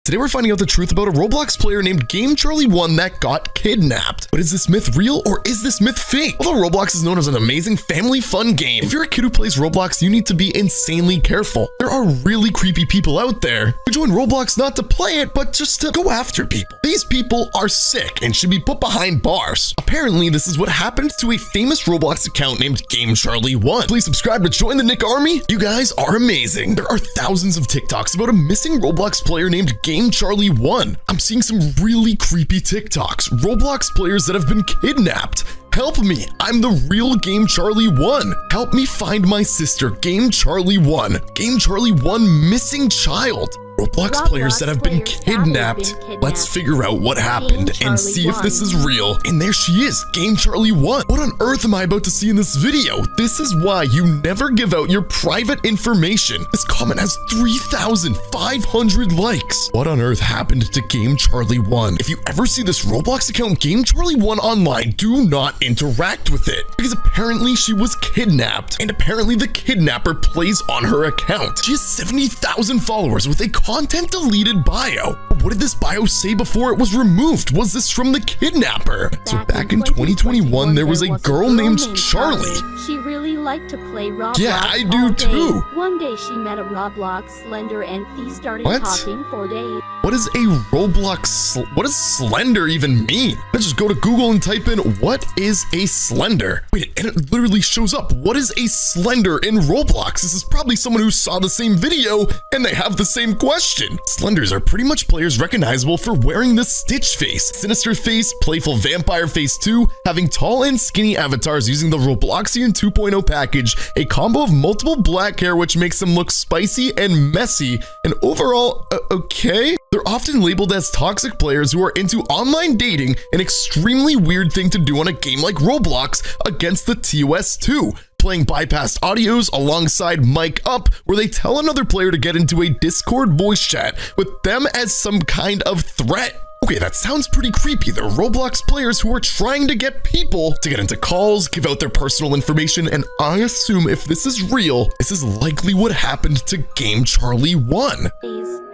Today we're finding out the truth about a Roblox player named Game Charlie 1 that got kidnapped. But is this myth real or is this myth fake? Although Roblox is known as an amazing family fun game, if you're a kid who plays Roblox, you need to be insanely careful. There are really creepy people out there who join Roblox not to play it, but just to go after people. These people are sick and should be put behind bars. Apparently, this is what happened to a famous Roblox account named Game Charlie 1. Please subscribe to join the Nick Army. You guys are amazing. There are thousands of TikToks about a missing Roblox player named Game Charlie 1. I'm seeing some really creepy TikToks. Roblox players that have been kidnapped. Help me, I'm the real Game Charlie 1. Help me find my sister, Game Charlie 1. Game Charlie 1 missing child. Roblox players that have been kidnapped. Let's figure out what happened and see if this is real. And there she is, Game Charlie 1. What on earth am I about to see in this video? This is why you never give out your private information. This comment has 3,500 likes. What on earth happened to Game Charlie 1? If you ever see this Roblox account, Game Charlie 1 online, do not interact with it. Because apparently she was kidnapped. And apparently the kidnapper plays on her account. She has 70,000 followers with a content deleted bio. What did this bio say before it was removed? Was this from the kidnapper? So back in 2021, there was a girl named Charlie. She really liked to play Roblox. Yeah, I do too. One day she met a Roblox Slender and they started talking for days. What is a Roblox? What does Slender even mean? Let's just go to Google and type in, what is a Slender? Wait, and it literally shows up. What is a Slender in Roblox? This is probably someone who saw the same video and they have the same question. Slenders are pretty much players recognizable for wearing the Stitch face, Sinister face, Playful Vampire face 2, having tall and skinny avatars using the Robloxian 2.0 package, a combo of multiple black hair which makes them look spicy and messy, and overall, okay? They're often labeled as toxic players who are into online dating, an extremely weird thing to do on a game like Roblox against the TOS2. Playing bypassed audios alongside mic up, where they tell another player to get into a Discord voice chat with them as some kind of threat. Okay, that sounds pretty creepy. They're Roblox players who are trying to get people to get into calls, give out their personal information, and I assume if this is real, this is likely what happened to Game Charlie 1.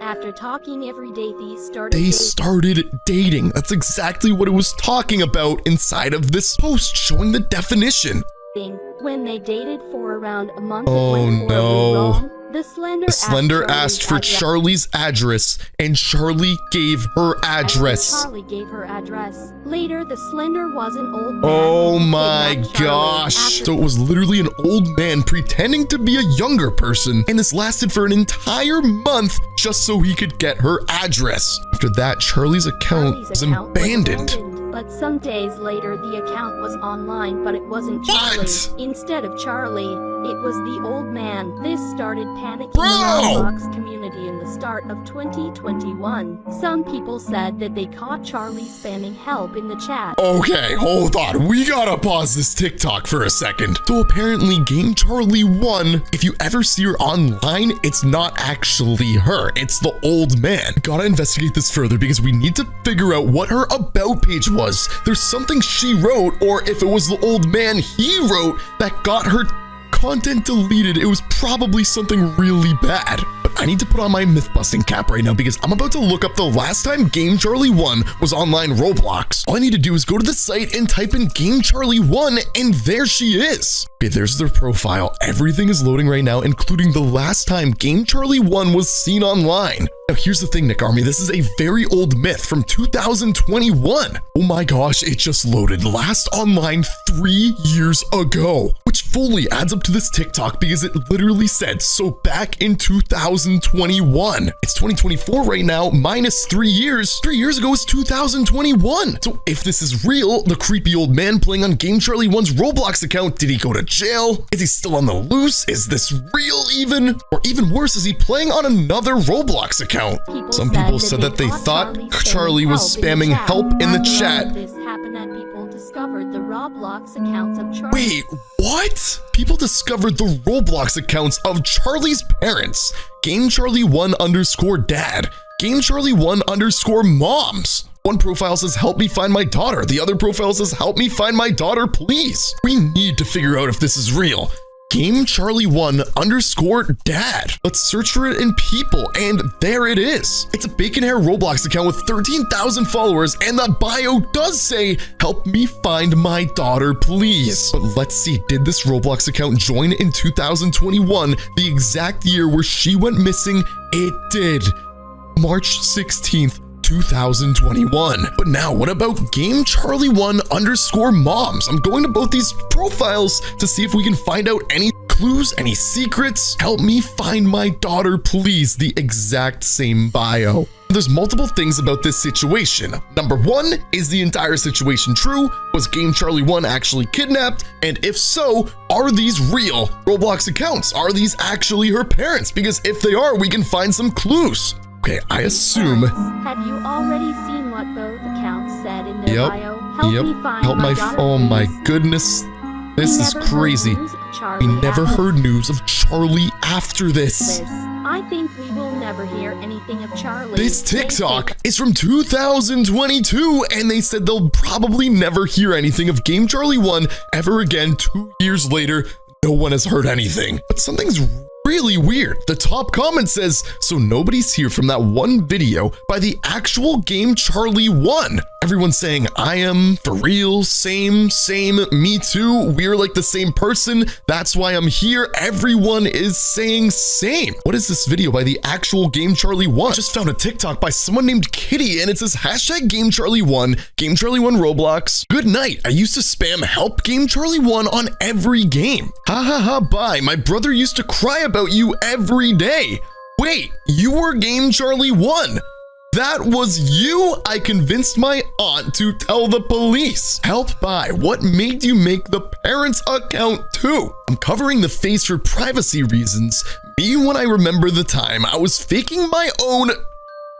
After talking every day, they started dating. That's exactly what it was talking about inside of this post, showing the definition. When they dated for around a month, oh no. Wrong. The Slender asked for Charlie's address, and Charlie gave her address. Charlie gave her address. Later, the Slender was an old man. Oh my gosh. So it was literally an old man pretending to be a younger person, and this lasted for an entire month just so he could get her address. After that, Charlie's account was abandoned. But some days later, the account was online, but it wasn't Charlie. What? Instead of Charlie, it was the old man. This started panicking the Roblox community in the start of 2021. Some people said that they caught Charlie spamming help in the chat. Okay, hold on. We gotta pause this TikTok for a second. So apparently, Game Charlie 1, if you ever see her online, it's not actually her. It's the old man. Gotta investigate this further because we need to figure out what her about page was. There's something she wrote, or if it was the old man he wrote that got her content deleted, it was probably something really bad. But I need to put on my myth-busting cap right now because I'm about to look up the last time Game Charlie 1 was online Roblox. All I need to do is go to the site and type in Game Charlie 1, and there she is. Okay, there's their profile. Everything is loading right now, including the last time Game Charlie 1 was seen online. Now, here's the thing, Nick Army. This is a very old myth from 2021. Oh my gosh, it just loaded. Last online 3 years ago, which fully adds up to this TikTok because it literally said, so back in 2021. It's 2024 right now, minus 3 years. 3 years ago is 2021. So if this is real, the creepy old man playing on Game Charlie 1's Roblox account, did he go to jail? Is he still on the loose? Is this real even? Or even worse, is he playing on another Roblox account? Some people said that they thought Charlie was spamming help in the chat. This happened and people discovered the Roblox accounts of Charlie. Wait, what? People discovered the Roblox accounts of Charlie's parents. Game Charlie 1 underscore dad. Game Charlie 1 underscore moms. One profile says, help me find my daughter. The other profile says, help me find my daughter, please. We need to figure out if this is real. GameCharlie1_dad. Let's search for it in people, and there it is. It's a bacon hair Roblox account with 13,000 followers, and the bio does say, "Help me find my daughter, please." But let's see, did this Roblox account join in 2021, the exact year where she went missing? It did. March 16th, 2021. But now, what about GameCharlie1_moms? I'm going to both these profiles to see if we can find out any clues, any secrets. Help me find my daughter, please. The exact same bio. There's multiple things about this situation. Number one, is the entire situation true? Was GameCharlie1 actually kidnapped? And if so, are these real Roblox accounts? Are these actually her parents? Because if they are, we can find some clues. Okay, I assume. Have you already seen what both accounts said in their bio? Help me find Help my my daughter, oh my please. goodness. This is crazy. We never heard news of Charlie after this. I think we will never hear anything of Charlie. This TikTok is from 2022, and they said they'll probably never hear anything of GameCharlie1 ever again. 2 years later, no one has heard anything. But something's really weird. The top comment says, "So nobody's here from that one video by the actual GameCharlie1." Everyone's saying, "I am, for real, same, me too, we're like the same person, that's why I'm here." Everyone is saying same. What is this video by the actual GameCharlie1? I just found a TikTok by someone named Kitty, and it says #GameCharlie1, GameCharlie1 Roblox. Good night. I used to spam help GameCharlie1 on every game. Ha ha ha, bye. My brother used to cry about you every day. Wait, you were GameCharlie1? That was you? I convinced my aunt to tell the police. Help by. What made you make the parents' account too? I'm covering the face for privacy reasons. Me when I remember the time I was faking my own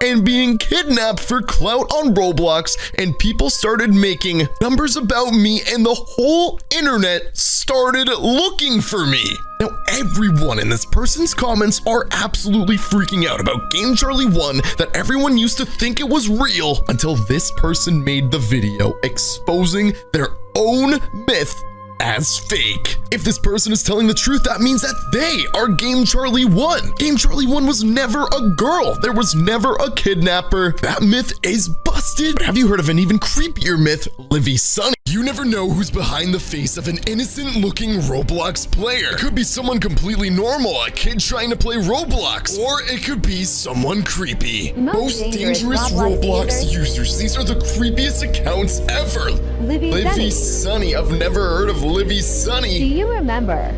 and being kidnapped for clout on Roblox, and people started making numbers about me, and the whole internet started looking for me. Now, everyone in this person's comments are absolutely freaking out about GameCharlie1, that everyone used to think it was real until this person made the video exposing their own myth as fake. If this person is telling the truth, that means that they are GameCharlie1. GameCharlie1 was never a girl. There was never a kidnapper. That myth is busted. But have you heard of an even creepier myth, Livy Sunny? You never know who's behind the face of an innocent-looking Roblox player. It could be someone completely normal, a kid trying to play Roblox, or it could be someone creepy. Most dangerous Roblox users. These are the creepiest accounts ever. Livy Sunny. I've never heard of Livy Sunny. Do you remember?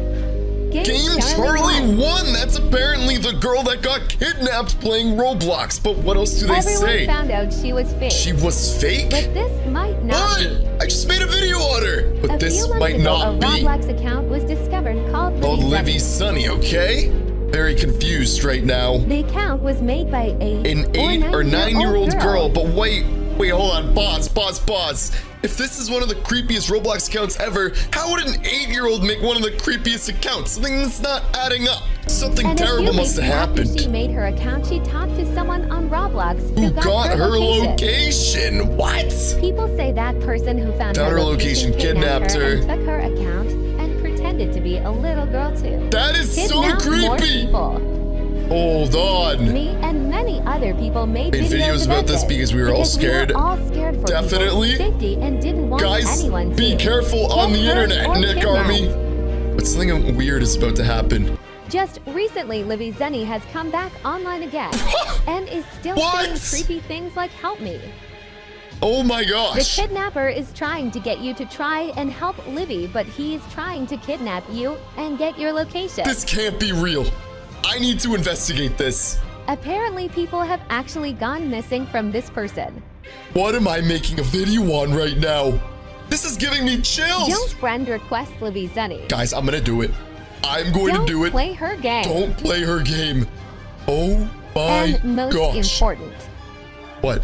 GameCharlie1. That's apparently the girl that got kidnapped playing Roblox. But what else do they say? Everyone found out she was fake. She was fake? But this might not be. I just made a video on her. But this might not be. A Roblox account was discovered called Livy Sunny, okay? Very confused right now. The account was made by an 8 or 9-year-old girl. But wait, hold on. Pause. If this is one of the creepiest Roblox accounts ever, how would an 8-year-old make one of the creepiest accounts? Something that's not adding up. Something terrible must have happened. After she made her account, she talked to someone on Roblox who got her location. What? People say that person who found her location kidnapped her and took her account and pretended to be a little girl too. That is so creepy. Hold on. Me and many other people made videos about this because we were all scared. We were all scared for definitely safety and didn't want anyone to be careful on the internet, Nick Army. But something weird is about to happen. Just recently, Livy Sunny has come back online again and is still saying creepy things like "help me." Oh my gosh. The kidnapper is trying to get you to try and help Livy, but he's trying to kidnap you and get your location. This can't be real. I need to investigate this. Apparently, people have actually gone missing from this person. What am I making a video on right now? This is giving me chills. Don't friend request Livy Sunny. Guys, I'm gonna do it. I'm going to do it. Don't play her game. Don't play her game. Oh my gosh. And most important. What?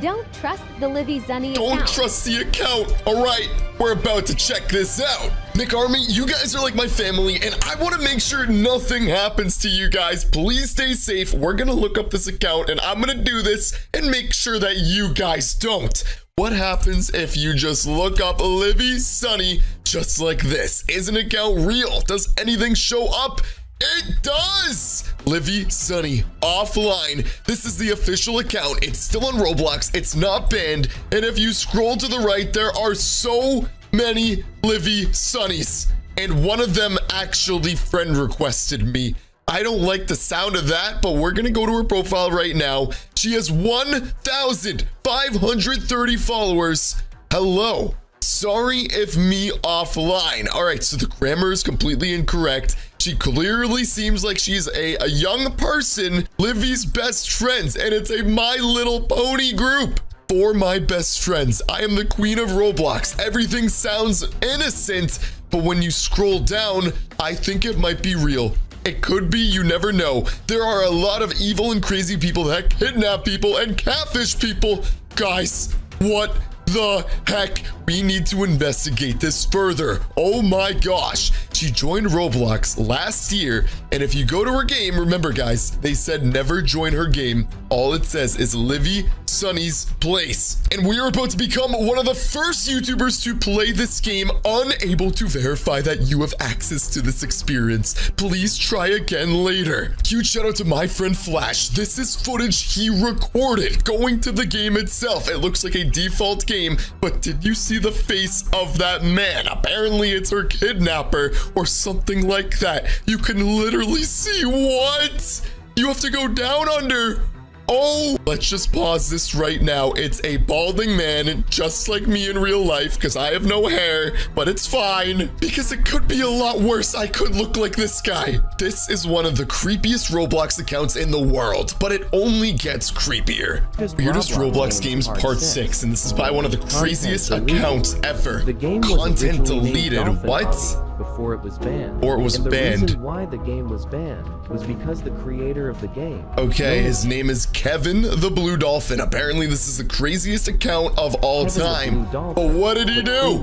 Don't trust the Livy Sunny account. Don't trust the account. All right, we're about to check this out. Nick Army, you guys are like my family, and I want to make sure nothing happens to you guys. Please stay safe. We're going to look up this account, and I'm going to do this and make sure that you guys don't. What happens if you just look up Livy Sunny just like this. Is an account real? Does anything show up? It does! Livy Sunny offline. This is the official account. It's still on Roblox. It's not banned. And if you scroll to the right, there are so many Livy Sunnies. And one of them actually friend requested me. I don't like the sound of that, but we're gonna go to her profile right now. She has 1,530 followers. Hello. Sorry if me offline. All right, so the grammar is completely incorrect. She clearly seems like she's a young person, Livy's best friends, and it's a My Little Pony group. For my best friends, I am the queen of Roblox. Everything sounds innocent, but when you scroll down, I think it might be real. It could be, you never know. There are a lot of evil and crazy people that kidnap people and catfish people. Guys, what the heck? We need to investigate this further. Oh my gosh. She joined Roblox last year, and if you go to her game, remember guys, they said never join her game. All it says is Livy Sunny's place. And we are about to become one of the first YouTubers to play this game, unable to verify that you have access to this experience. Please try again later. Huge shout out to my friend Flash. This is footage he recorded going to the game itself. It looks like a default game, but did you see the face of that man? Apparently it's her kidnapper or something like that. You can literally see what? You have to go down under. Oh, let's just pause this right now. It's a balding man, just like me in real life, because I have no hair, but it's fine, because it could be a lot worse. I could look like this guy. This is one of the creepiest Roblox accounts in the world, but it only gets creepier. Weirdest Roblox Games Part 6, and this is by one of the craziest accounts ever. Content deleted. What? Before it was banned. Or it was banned. The reason why the game was banned was because the creator of the game. Okay, his name is Kevin the Blue Dolphin. Apparently, this is the craziest account of all time. But what did he do?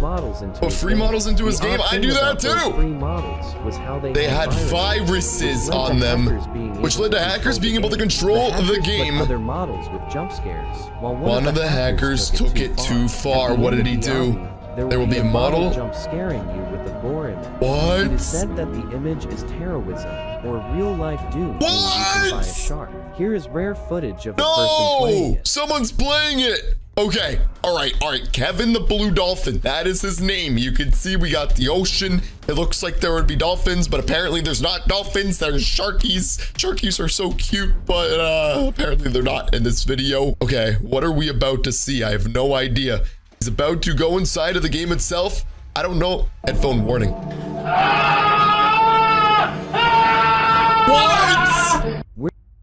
Put free models into his game? I do that too. They had viruses on them, which led to hackers being able to control the game. One of the hackers took it too far. What did he do? There will be a model jump scaring you with a gore image. What? It is said that the image is terrorism or real life doom. What? By a shark. Here is rare footage of a person playing it. Someone's playing it. Okay, all right. Kevin the Blue Dolphin, that is his name. You can see we got the ocean. It looks like there would be dolphins, but apparently there's not dolphins. There's sharkies. Sharkies are so cute, but apparently they're not in this video. Okay, what are we about to see? I have no idea. He's about to go inside of the game itself. I don't know. Headphone warning. What?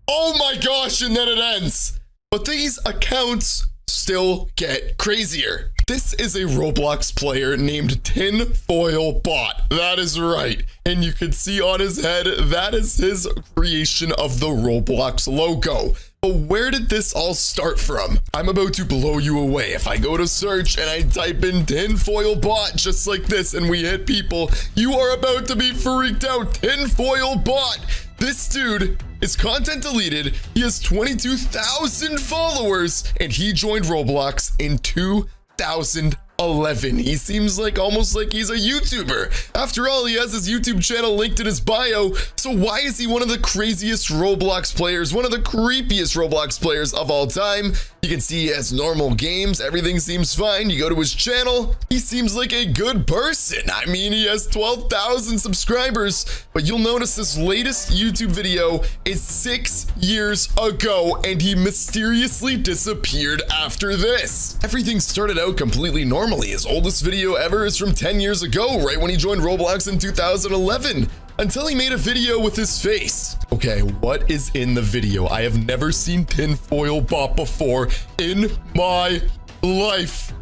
Oh my gosh, and then it ends. But these accounts still get crazier. This is a Roblox player named Tinfoil Bot. That is right. And you can see on his head, that is his creation of the Roblox logo. But where did this all start from? I'm about to blow you away. If I go to search and I type in Tinfoil Bot just like this and we hit people, you are about to be freaked out. Tinfoil Bot. This dude is content deleted. He has 22,000 followers and he joined Roblox in 2011. He seems like almost like he's a YouTuber. After all, he has his YouTube channel linked in his bio. So why is he one of the craziest Roblox players, one of the creepiest Roblox players of all time? You can see he has normal games. Everything seems fine. You go to his channel. He seems like a good person. I mean, he has 12,000 subscribers, but you'll notice this latest YouTube video is 6 years ago, and he mysteriously disappeared after this. Everything started out completely normally. His oldest video ever is from 10 years ago, right when he joined Roblox in 2011. Until he made a video with his face. Okay, what is in the video? I have never seen Tinfoil Bot before in my life.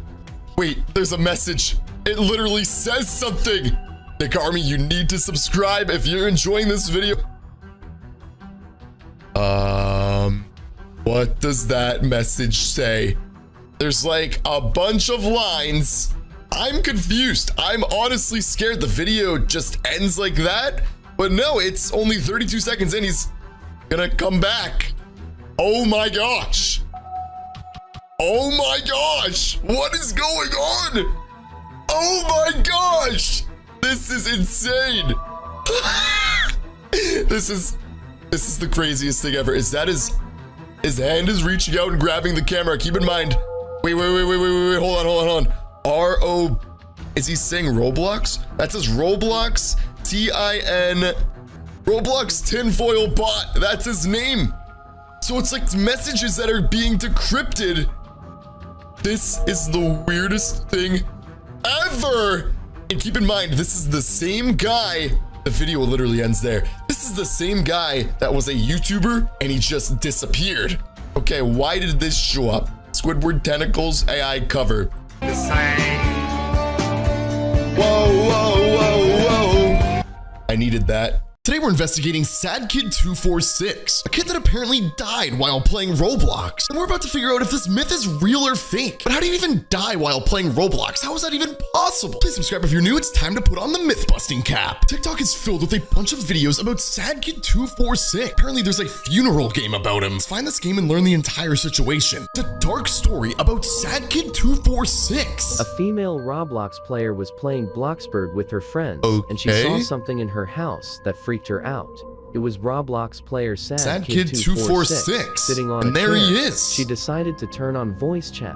Wait, there's a message. It literally says something. Nick Army, you need to subscribe if you're enjoying this video. What does that message say? There's like a bunch of lines. I'm confused. I'm honestly scared the video just ends like that. But no, it's only 32 seconds in. He's gonna come back. Oh my gosh. Oh my gosh. What is going on? Oh my gosh! This is insane! This is the craziest thing ever. Is that his hand is reaching out and grabbing the camera. Keep in mind. Wait. Hold on. R-O... Is he saying Roblox? That says Roblox, T-I-N... Roblox tinfoil bot. That's his name. So it's like messages that are being decrypted. This is the weirdest thing ever. And keep in mind, this is the same guy. The video literally ends there. This is the same guy that was a YouTuber and he just disappeared. Okay, why did this show up? Squidward tentacles AI cover. Whoa. I needed that. Today we're investigating Sad Kid 246, a kid that apparently died while playing Roblox. And we're about to figure out if this myth is real or fake. But how do you even die while playing Roblox? How is that even possible? Please subscribe if you're new. It's time to put on the myth busting cap. TikTok is filled with a bunch of videos about Sad Kid 246. Apparently there's a funeral game about him. Let's find this game and learn the entire situation. The dark story about Sad Kid 246. A female Roblox player was playing Bloxburg with her friends, and she saw something in her house that freaked her out. It was Roblox player Sad Kid 246 sitting on a chair. There he is. She decided to turn on voice chat,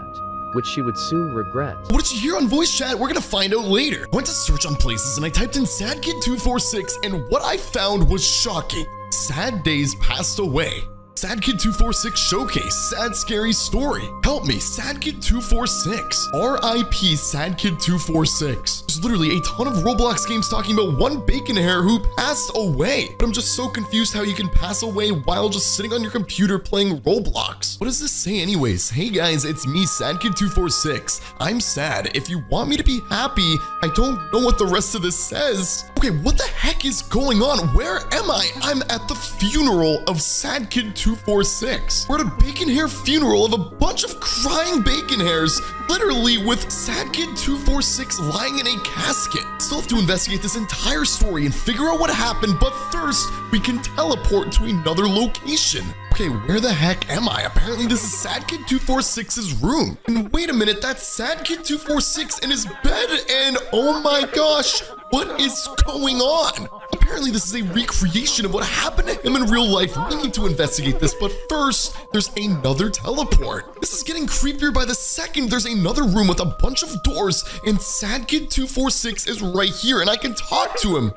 which she would soon regret. What did you hear on voice chat? We're gonna find out later. I went to search on places and I typed in Sad Kid 246 and what I found was shocking. Sad days passed away. Sad Kid 246 showcase, sad scary story. Help me, Sad Kid 246. R.I.P. Sad Kid 246. There's literally a ton of Roblox games talking about one bacon hair who passed away. But I'm just so confused how you can pass away while just sitting on your computer playing Roblox. What does this say anyways? Hey guys, it's me, Sad Kid 246. I'm sad. If you want me to be happy, I don't know what the rest of this says. Okay, what the heck is going on? Where am I? I'm at the funeral of Sad Kid 246. We're at a bacon hair funeral of a bunch of crying bacon hairs, literally with Sad Kid 246 lying in a casket. Still have to investigate this entire story and figure out what happened, but first, we can teleport to another location. Okay, where the heck am I? Apparently this is Sad Kid 246's room. And wait a minute, that's Sad Kid 246 in his bed, and oh my gosh, what is going on? Apparently this is a recreation of what happened to him in real life. We need to investigate this, but first, there's another teleport. This is getting creepier by the second. There's another room with a bunch of doors, and Sad Kid 246 is right here, and I can talk to him.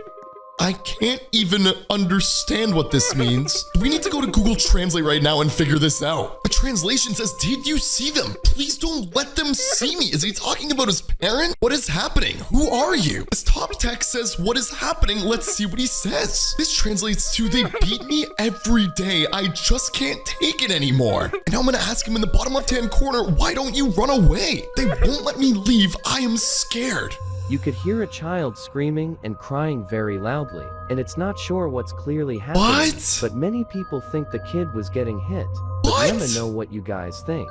I can't even understand what this means. We need to go to Google Translate right now and figure this out. The translation says, did you see them? Please don't let them see me. Is he talking about his parent? What is happening? Who are you? His top text says, what is happening? Let's see what he says. This translates to, they beat me every day. I just can't take it anymore. And now I'm gonna ask him in the bottom left-hand corner, why don't you run away? They won't let me leave. I am scared. You could hear a child screaming and crying very loudly, and it's not sure what's clearly happening. What? But many people think the kid was getting hit. But What? let me know what you guys think.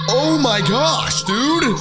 Oh my gosh, dude.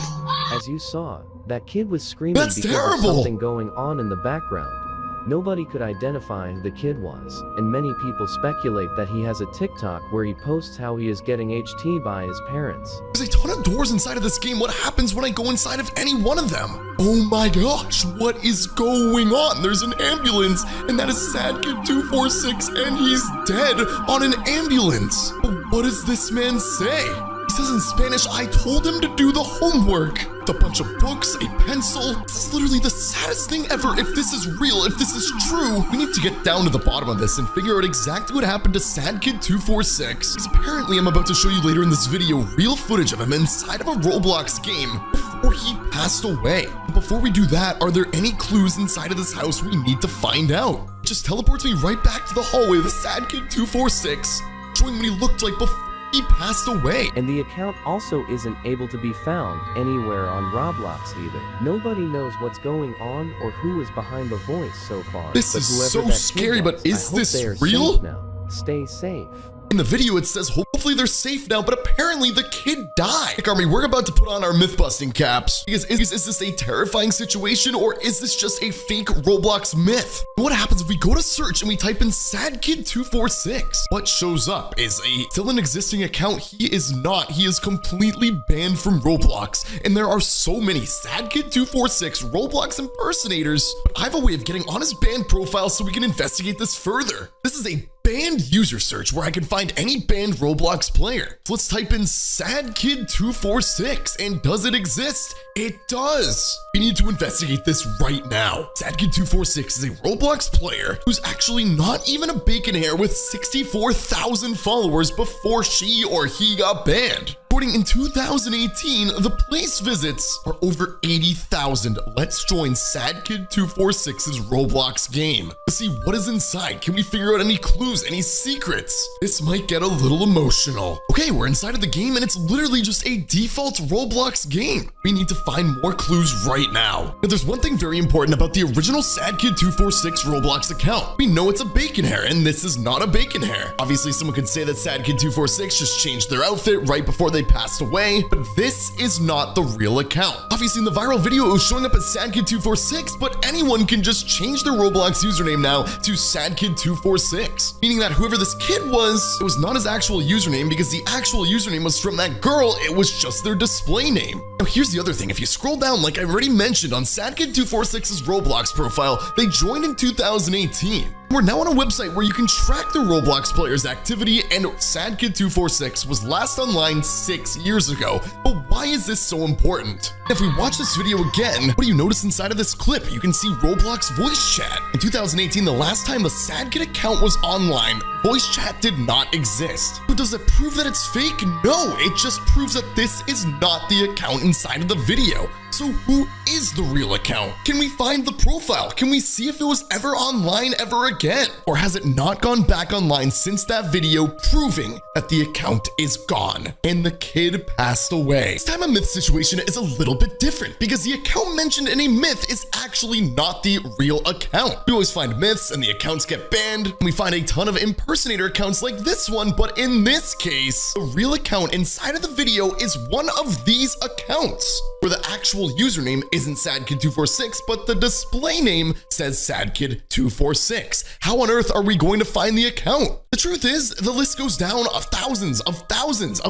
As you saw, that kid was screaming That's because terrible. of something going on in the background. Nobody could identify who the kid was, and many people speculate that he has a TikTok where he posts how he is getting HT by his parents. There's a ton of doors inside of this game. What happens when I go inside of any one of them? Oh my gosh, what is going on? There's an ambulance, and that is Sad Kid 246, and he's dead on an ambulance. But what does this man say? He says in Spanish, I told him to do the homework. With a bunch of books, a pencil. This is literally the saddest thing ever. If this is real, if this is true, we need to get down to the bottom of this and figure out exactly what happened to Sad Kid 246. Because apparently I'm about to show you later in this video real footage of him inside of a Roblox game before he passed away. But before we do that, are there any clues inside of this house we need to find out? It just teleports me right back to the hallway of Sad Kid 246, showing what he looked like before he passed away. And the account also isn't able to be found anywhere on Roblox either. Nobody knows what's going on or who is behind the voice so far. This but is whoever so that kid scary, was, but is I hope this they are real? safe now. Stay safe. In the video, it says hopefully they're safe now, but apparently the kid died. Like, Army, we're about to put on our myth-busting caps. Because is this a terrifying situation, or is this just a fake Roblox myth? What happens if we go to search and we type in Sad Kid 246? What shows up is still an existing account. He is not. He is completely banned from Roblox. And there are so many Sad Kid 246 Roblox impersonators. But I have a way of getting on his banned profile so we can investigate this further. This is a banned user search where I can find any banned Roblox player. So let's type in Sad Kid 246, and does it exist? It does. We need to investigate this right now. Sad Kid 246 is a Roblox player who's actually not even a bacon hair with 64,000 followers before she or he got banned. According in 2018, the place visits are over 80,000. Let's join Sad Kid 246's Roblox game to see what is inside. Can we figure out any clues, any secrets? This might get a little emotional. Okay, we're inside of the game and it's literally just a default Roblox game. We need to find more clues right now. But there's one thing very important about the original Sad Kid 246 Roblox account. We know it's a bacon hair, and this is not a bacon hair. Obviously, someone could say that Sad Kid 246 just changed their outfit right before they passed away, but this is not the real account. Obviously, in the viral video, it was showing up as Sad Kid 246, but anyone can just change their Roblox username now to Sad Kid 246, meaning that whoever this kid was, it was not his actual username because the actual username was from that girl. It was just their display name. Now, here's the other thing. If you scroll down, like I already mentioned, on Sad Kid 246's Roblox profile, they joined in 2018. We're now on a website where you can track the Roblox player's activity, and Sad Kid 246 was last online 6 years ago. But why is this so important? If we watch this video again, what do you notice inside of this clip? You can see Roblox voice chat. In 2018, the last time the Sad Kid account was online, voice chat did not exist. But does it prove that it's fake? No, it just proves that this is not the account inside of the video. So who is the real account? Can we find the profile? Can we see if it was ever online ever again? Or has it not gone back online since that video, proving that the account is gone and the kid passed away? This time a myth situation is a little bit different because the account mentioned in a myth is actually not the real account. We always find myths and the accounts get banned, and we find a ton of impersonator accounts like this one, but in this case, the real account inside of the video is one of these accounts, where the actual username isn't Sad Kid 246, but the display name says Sad Kid 246. How on earth are we going to find the account? The truth is, the list goes down of thousands of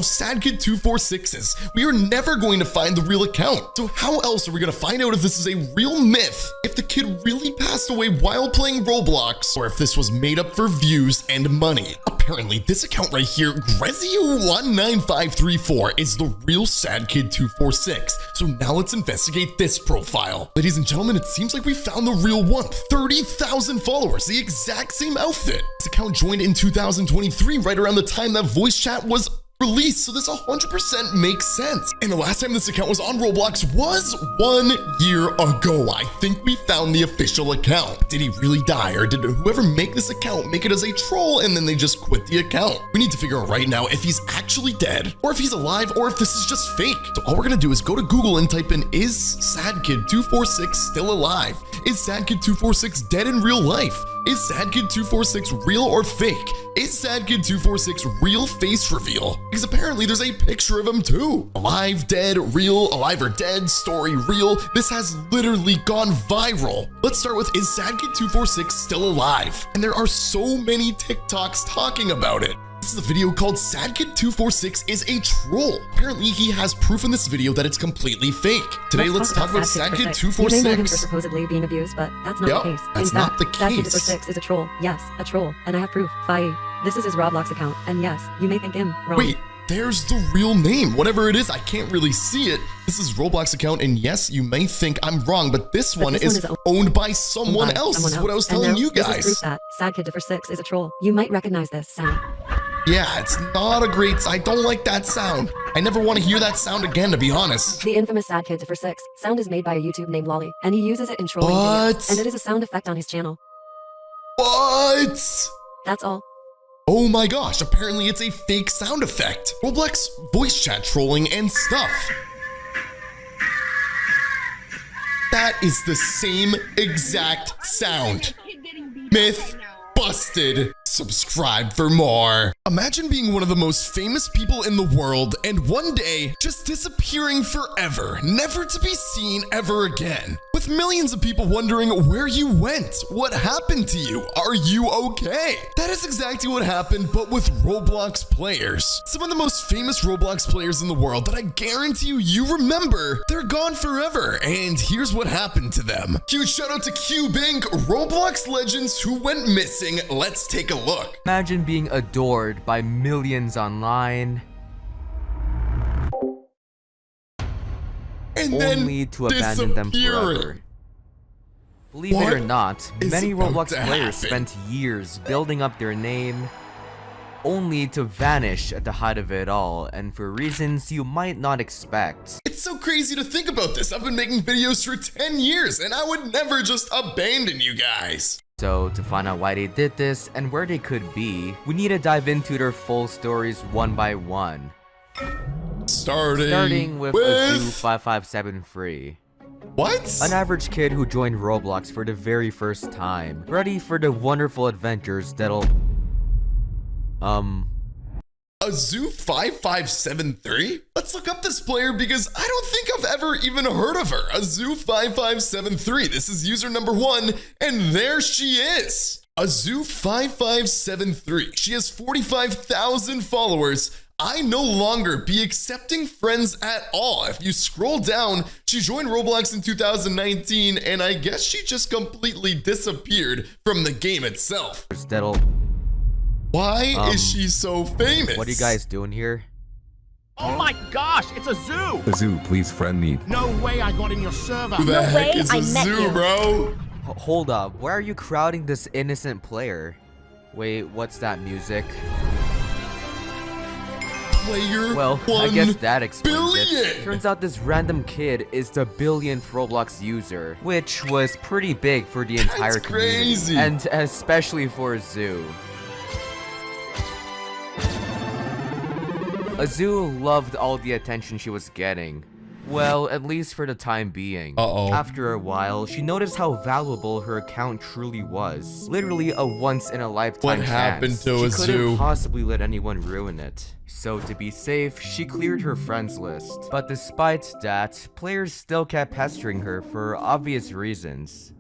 Sad Kid 246s. We are never going to find the real account. So how else are we going to find out if this is a real myth, if the kid really passed away while playing Roblox, or if this was made up for views and money? Apparently, this account right here, Grezio19534, is the real Sad Kid 246. So now let's investigate this profile. Ladies and gentlemen, it seems like we found the real one. 30,000 followers, the exact same outfit. This account joined in 2023, right around the time that voice chat was released, so this 100% makes sense. And the last time this account was on Roblox was 1 year ago. I think we found the official account. Did he really die, or did whoever make this account make it as a troll and then they just quit the account? We need to figure out right now if he's actually dead, or if he's alive, or if this is just fake. So all we're gonna do is go to Google and type in, is Sad Kid 246 still alive? Is Sad Kid 246 dead in real life? Is Sad Kid 246 real or fake? Is Sad Kid 246 real face reveal? Because apparently there's a picture of him too. Alive, dead, real, alive or dead, story real. This has literally gone viral. Let's start with, is Sad Kid 246 still alive? And there are so many TikToks talking about it. This is a video called Sad Kid 246 is a troll. Apparently, he has proof in this video that it's completely fake. Today, let's talk about Sad Kid 246. You may know him for supposedly being abused, but that's not the case. That's not the case. Sad Kid 246 is a troll. Yes, a troll. And I have proof. This is his Roblox account. And yes, you may think him wrong. Wait, there's the real name. Whatever it is, I can't really see it. This is Roblox account, and yes, you may think I'm wrong, but this one is owned by someone else. This is what I was telling you guys. This is proof that Sad Kid 246 is a troll. You might recognize this sound. Yeah, it's not a great, I don't like that sound. I never want to hear that sound again, to be honest. The infamous Sad Kid 246 sound is made by a YouTube named Lolly, and he uses it in trolling videos, and it is a sound effect on his channel. What? That's all. Oh my gosh, apparently it's a fake sound effect. Roblox voice chat trolling and stuff. That is the same exact sound. Myth Busted. Subscribe for more. Imagine being one of the most famous people in the world and one day just disappearing forever, never to be seen ever again. With millions of people wondering where you went, what happened to you, are you okay? That is exactly what happened, but with Roblox players. Some of the most famous Roblox players in the world that I guarantee you remember, they're gone forever, and here's what happened to them. Huge shout out to Cubink, Roblox legends who went missing. Let's take a look. Imagine being adored by millions online, and only to abandon them forever. Believe it or not, many Roblox players spent years building up their name, only to vanish at the height of it all, and for reasons you might not expect. It's so crazy to think about this. I've been making videos for 10 years, and I would never just abandon you guys. So, to find out why they did this and where they could be, we need to dive into their full stories one by one. Starting with Azoo5573. What? An average kid who joined Roblox for the very first time, ready for the wonderful adventures that'll... Azoo5573? Let's look up this player because I don't think I've ever even heard of her. Azoo5573. This is user number 1, and there she is. Azoo5573. She has 45,000 followers. I no longer be accepting friends at all. If you scroll down, she joined Roblox in 2019, and I guess she just completely disappeared from the game itself. Why is she so famous? What are you guys doing here? Oh my gosh, it's Azoo! Azoo, please friend me. No way I got in your server. Who the heck is Azoo, bro? Hold up, why are you crowding this innocent player? Wait, what's that music? Well, I guess that explains it. Turns out this random kid is the billionth Roblox user, which was pretty big for the entire community, and especially for Azoo. Azoo loved all the attention she was getting. Well, at least for the time being. After a while, she noticed how valuable her account truly was. Literally a once-in-a-lifetime chance. What happened to Azoo? She couldn't possibly let anyone ruin it. So to be safe, she cleared her friends list. But despite that, players still kept pestering her for obvious reasons.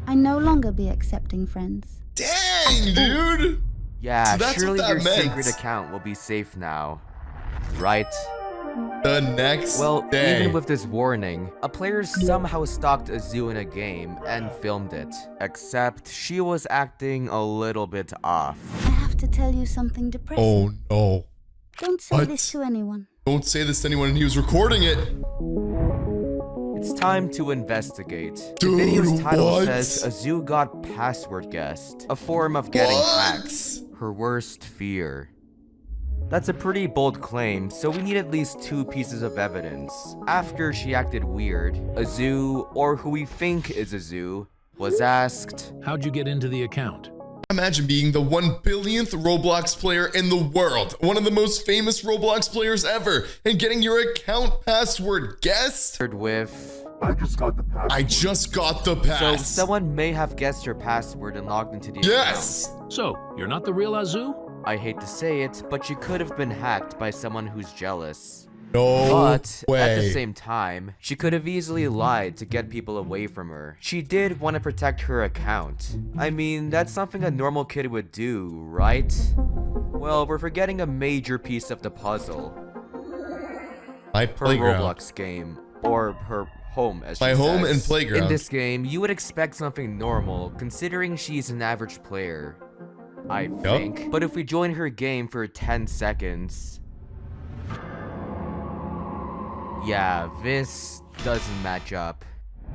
I no longer be accepting friends. Dang, dude! Yeah, so surely your secret account will be safe now. Right? The next day. Even with this warning, a player somehow stalked Azoo in a game and filmed it. Except she was acting a little bit off. I have to tell you something depressing. Oh no. Don't say this to anyone. Don't say this to anyone, and he was recording it. It's time to investigate. Dude, the video's title says Azoo got password guessed, a form of getting hacked. Her worst fear. That's a pretty bold claim, so we need at least 2 pieces of evidence. After she acted weird, Azoo, or who we think is Azoo, was asked, "How'd you get into the account?" Imagine being the 1 billionth Roblox player in the world, one of the most famous Roblox players ever, and getting your account password guessed with, I just got the pass. I just got the pass. So someone may have guessed her password and logged into the account. So, you're not the real Azoo? I hate to say it, but she could have been hacked by someone who's jealous. No But way. at the same time, she could have easily lied to get people away from her. She did want to protect her account. I mean, that's something a normal kid would do, right? Well, we're forgetting a major piece of the puzzle. My playground. Her Roblox game, or her home, as she My home says. and playground. In this game, you would expect something normal, considering she's an average player. I think. But if we join her game for 10 seconds... Yeah, this doesn't match up.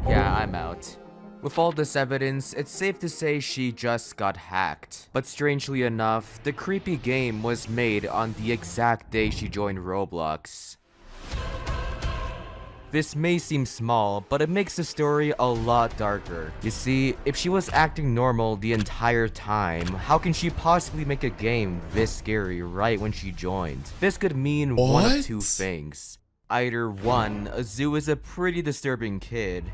Yeah, I'm out. With all this evidence, it's safe to say she just got hacked. But strangely enough, the creepy game was made on the exact day she joined Roblox. This may seem small, but it makes the story a lot darker. You see, if she was acting normal the entire time, how can she possibly make a game this scary right when she joined? This could mean one of 2 things. Either 1, Azoo is a pretty disturbing kid.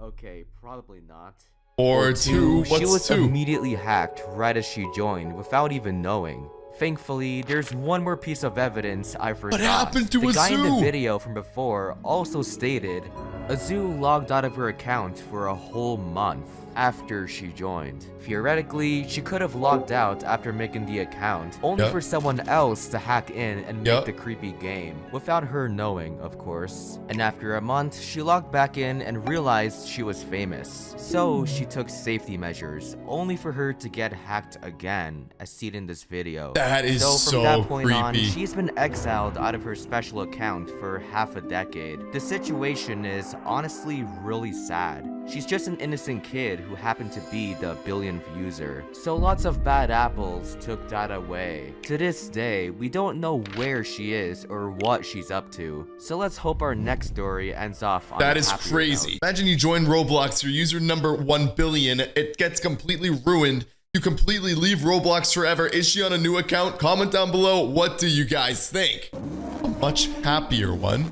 Okay, probably not. Or two. She What's was two? immediately hacked right as she joined without even knowing. Thankfully, there's one more piece of evidence I forgot. What happened to the guy in the Azu? video from before also stated Azu logged out of her account for a whole month after she joined. Theoretically, she could have logged out after making the account, only for someone else to hack in and make the creepy game, without her knowing, of course. And after a month, she logged back in and realized she was famous. So she took safety measures, only for her to get hacked again, as seen in this video. That is so so from that point creepy. on, she's been exiled out of her special account for half a decade. The situation is honestly really sad. She's just an innocent kid who happened to be the billionth user. So lots of bad apples took that away. To this day, we don't know where she is or what she's up to. So let's hope our next story ends off on That a is happier crazy. note. Imagine you join Roblox, your user number 1 billion, it gets completely ruined. You completely leave Roblox forever. Is she on a new account? Comment down below. What do you guys think? A much happier one.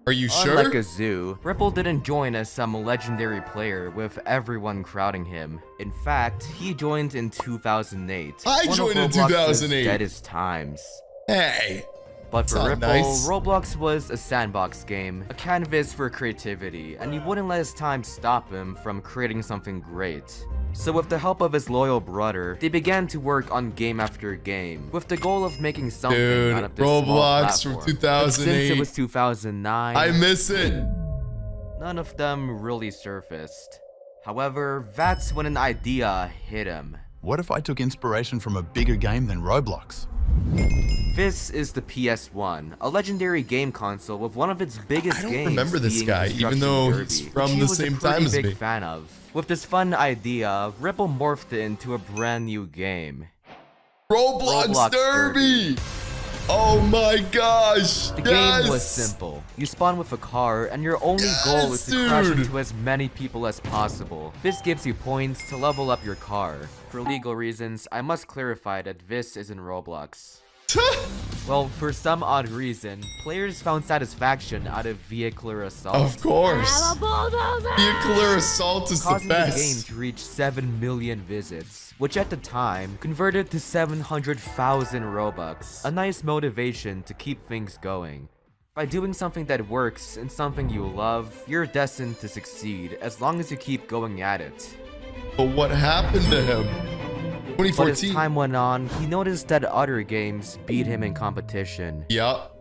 Are you sure? Unlike Azu, Ripple didn't join as some legendary player with everyone crowding him. In fact, he joined in 2008. I joined in 2008. Deadest times. Hey. But for Sound Ripple, nice. Roblox was a sandbox game, a canvas for creativity, and he wouldn't let his time stop him from creating something great. So with the help of his loyal brother, they began to work on game after game, with the goal of making something out of this small Roblox from platform. 2008. But since it was 2009, I miss it. none of them really surfaced. However, that's when an idea hit him. What if I took inspiration from a bigger game than Roblox? This is the PS1, a legendary game console with one of its biggest games. I don't remember this being guy, even Destruction though Derby, he's which from he the was same a pretty time as big me. fan of. With this fun idea, Ripple morphed it into a brand new game. Roblox Derby! Oh my gosh! The game was simple. You spawn with a car, and your only goal is to crash into as many people as possible. This gives you points to level up your car. For legal reasons, I must clarify that this isn't Roblox. Well, for some odd reason, players found satisfaction out of vehicular assault. Of course. Vehicular assault is the causing the game best. to reach 7 million visits, which at the time converted to 700,000 Robux. A nice motivation to keep things going. By doing something that works and something you love, you're destined to succeed as long as you keep going at it. But what happened to him? But as 2014. time went on, he noticed that other games beat him in competition. Yup.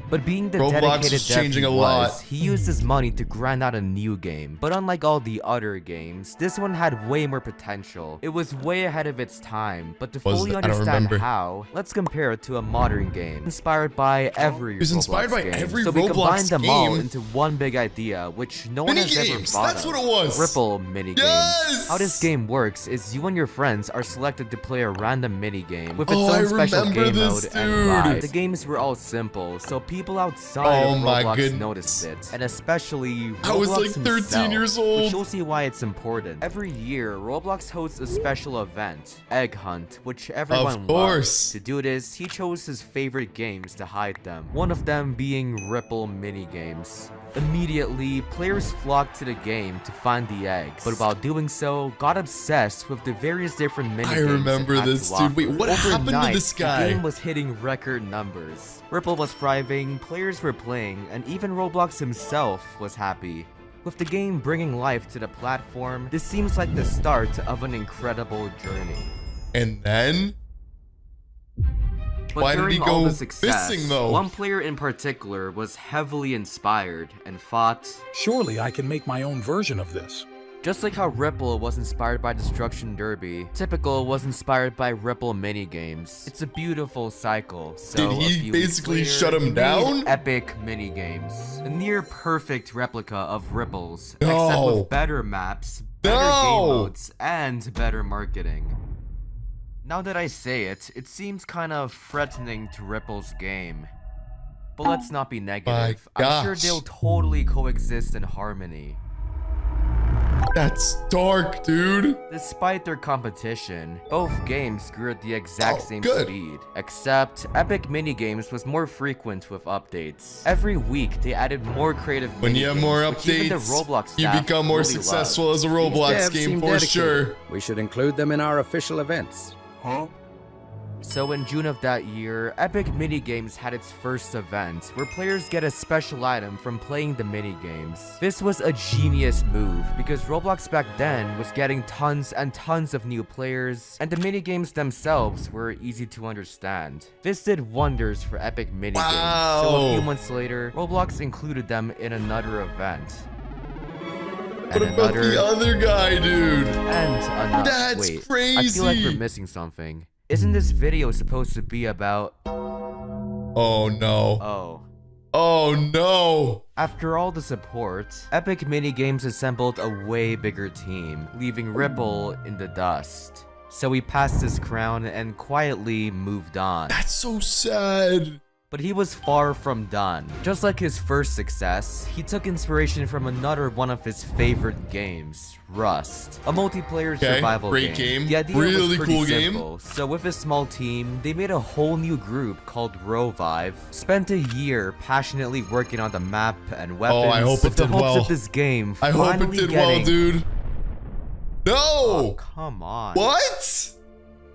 But being the Roblox dedicated was dev changing he a was, lot. he used his money to grind out a new game. But unlike all the other games, this one had way more potential. It was way ahead of its time, but to fully I don't understand remember. how, let's compare it to a modern game inspired by every It was inspired Roblox by game. every So we Roblox combined them all game. into one big idea, which no one has ever Minigames, thought that's of. what it was. Ripple minigames. Yes! How this game works is you and your friends are selected to play a random minigame with its Oh, I own special remember game this, mode and dude. vibe. The games were all simple, so people outside Oh of my Roblox goodness. noticed it, and especially Roblox I was like 13 himself, years old. which you'll see why it's important. Every year, Roblox hosts a special event, Egg Hunt, which everyone course. loves. To do this, he chose his favorite games to hide them, one of them being Ripple minigames. Immediately, players flocked to the game to find the eggs, but while doing so, got obsessed with the various different minigames. I remember it had this, to dude. Wait, offer. what happened to Overnight, this guy? The game was hitting record numbers. Ripple was thriving, players were playing, and even Roblox himself was happy. With the game bringing life to the platform, this seems like the start of an incredible journey. And then? But Why did he during all go the success, missing, though? one player in particular was heavily inspired and thought, Surely I can make my own version of this. just like how Ripple was inspired by Destruction Derby, Typical was inspired by Ripple minigames. It's a beautiful cycle. So Did a he few basically weeks shut later, him he made down? Epic minigames. A near perfect replica of Ripple's, except No. with better maps, better No. game modes, and better marketing. Now that I say it, it seems kind of threatening to Ripple's game. But let's not be negative. My I'm sure gosh. they'll totally coexist in harmony. That's dark, dude. Despite their competition, both games grew at the exact same speed, except Epic Minigames was more frequent with updates. Every week, they added more creative When you have more updates, updates, you become more successful as a Roblox game for sure. We should include them in our official events. Huh? So in June of that year, Epic Minigames had its first event, where players get a special item from playing the minigames. This was a genius move, because Roblox back then was getting tons and tons of new players, and the minigames themselves were easy to understand. This did wonders for Epic Minigames, so a few months later, Roblox included them in another event. What about the other guy, dude? And another. That's crazy. I feel like we're missing something. Isn't this video supposed to be about... Oh no. Oh no. After all the support, Epic Minigames assembled a way bigger team, leaving Ripple in the dust. So he passed his crown and quietly moved on. That's so sad. But he was far from done. Just like his first success, he took inspiration from another one of his favorite games, Rust, a multiplayer survival great game. The idea really was pretty cool simple. game. So with a small team, they made a whole new group called Rovive, spent a year passionately working on the map and weapons. Oh, I hope it did well. Of this game I hope it did well, dude. No! Oh, come on. What?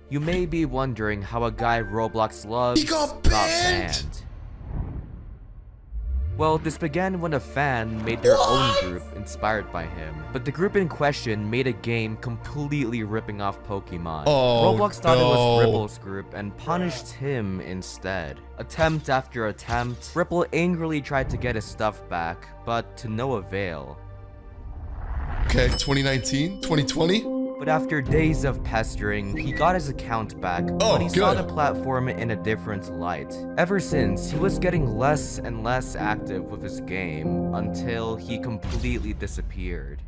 You may be wondering how a guy Roblox loves got banned. Well, this began when a fan made their own group inspired by him. But the group in question made a game completely ripping off Pokemon. Roblox thought it was Ripple's group and punished him instead. Attempt after attempt, Ripple angrily tried to get his stuff back, but to no avail. Okay, 2019, 2020? But after days of pestering, he got his account back, but he saw the platform in a different light. Ever since, he was getting less and less active with his game, until he completely disappeared.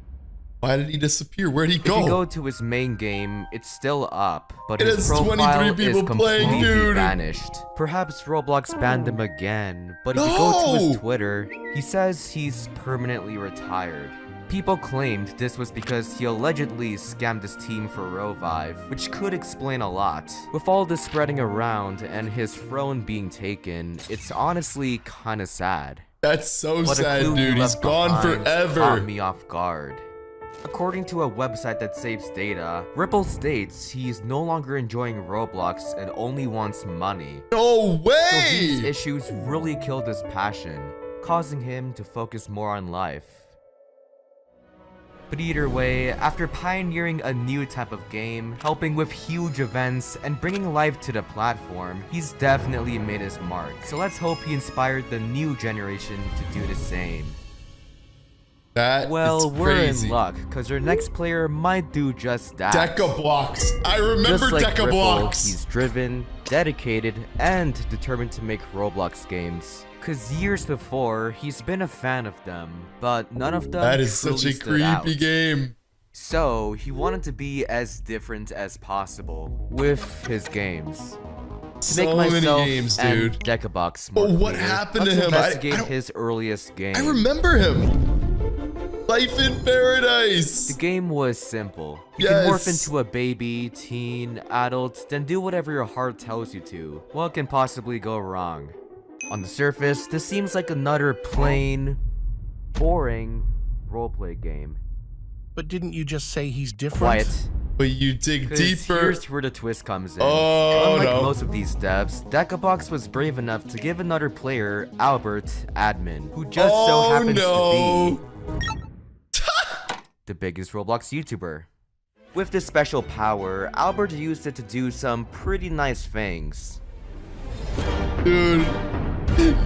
Why did he disappear? Where'd he go? If you go to his main game, it's still up, but it his has profile 23 people is completely playing, dude. vanished. Perhaps Roblox banned him again, but if you go to his Twitter, he says he's permanently retired. People claimed this was because he allegedly scammed his team for Rovive, which could explain a lot. With all this spreading around and his throne being taken, it's honestly kinda sad. That's so sad, dude. He's gone forever. Caught me off guard. According to a website that saves data, Ripple states he's no longer enjoying Roblox and only wants money. No way! So these issues really killed his passion, causing him to focus more on life. But either way, after pioneering a new type of game, helping with huge events, and bringing life to the platform, he's definitely made his mark. So let's hope he inspired the new generation to do the same. Well, we're in luck, because our next player might do just that. Decablocks. I remember just like Decablocks. Ripple, he's driven, dedicated, and determined to make Roblox games. Cause years before, he's been a fan of them, but none of them That is such a creepy game. So, he wanted to be as different as possible with his games. To make myself games, and dude. Decabox more What clear, happened to let's him? investigate I don't- his earliest game. I remember him. Life in Paradise. The game was simple. You can morph into a baby, teen, adult, then do whatever your heart tells you to. What can possibly go wrong? On the surface, this seems like another plain, boring roleplay game. But didn't you just say he's different? Quiet. But you dig deeper. Here's where the twist comes in. Oh, Unlike most of these devs, Decabox was brave enough to give another player, Albert, admin, who just so happens to be the biggest Roblox YouTuber. With this special power, Albert used it to do some pretty nice things. Dude,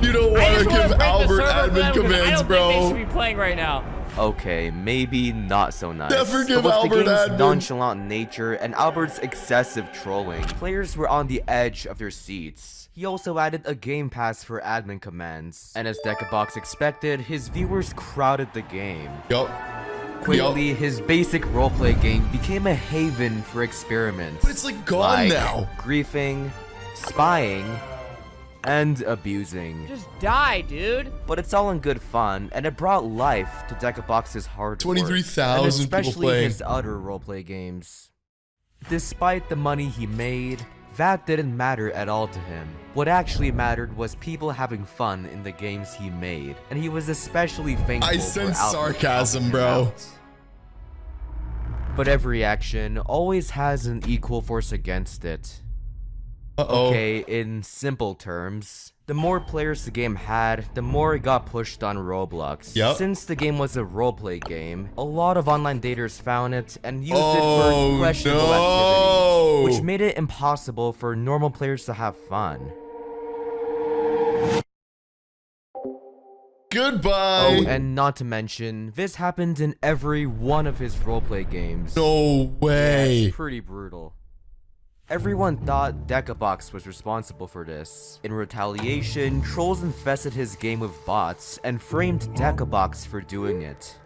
you don't want to give Albert admin commands, bro. I don't think they should be playing right now. Okay, maybe not so nice. Never give but with Albert the game's admin. nonchalant nature and Albert's excessive trolling, players were on the edge of their seats. He also added a game pass for admin commands, and as Decabox expected, his viewers crowded the game. Quickly, his basic roleplay game became a haven for experiments. But it's like gone now. Griefing, spying, and abusing. Just die, dude. But it's all in good fun, and it brought life to Decabox's hard work, 23,000 and people especially playing. his other roleplay games. Despite the money he made, that didn't matter at all to him. What actually mattered was people having fun in the games he made, and he was especially thankful I for sense outlets sarcasm, helping him bro. out. But every action always has an equal force against it. Okay, in simple terms, the more players the game had, the more it got pushed on Roblox. Since the game was a roleplay game, a lot of online daters found it and used it for questionable activities, which made it impossible for normal players to have fun. Goodbye! Oh, and not to mention, this happened in every one of his roleplay games. No way! Yeah, it's pretty brutal. Everyone thought Decabox was responsible for this. In retaliation, trolls infested his game with bots and framed Decabox for doing it.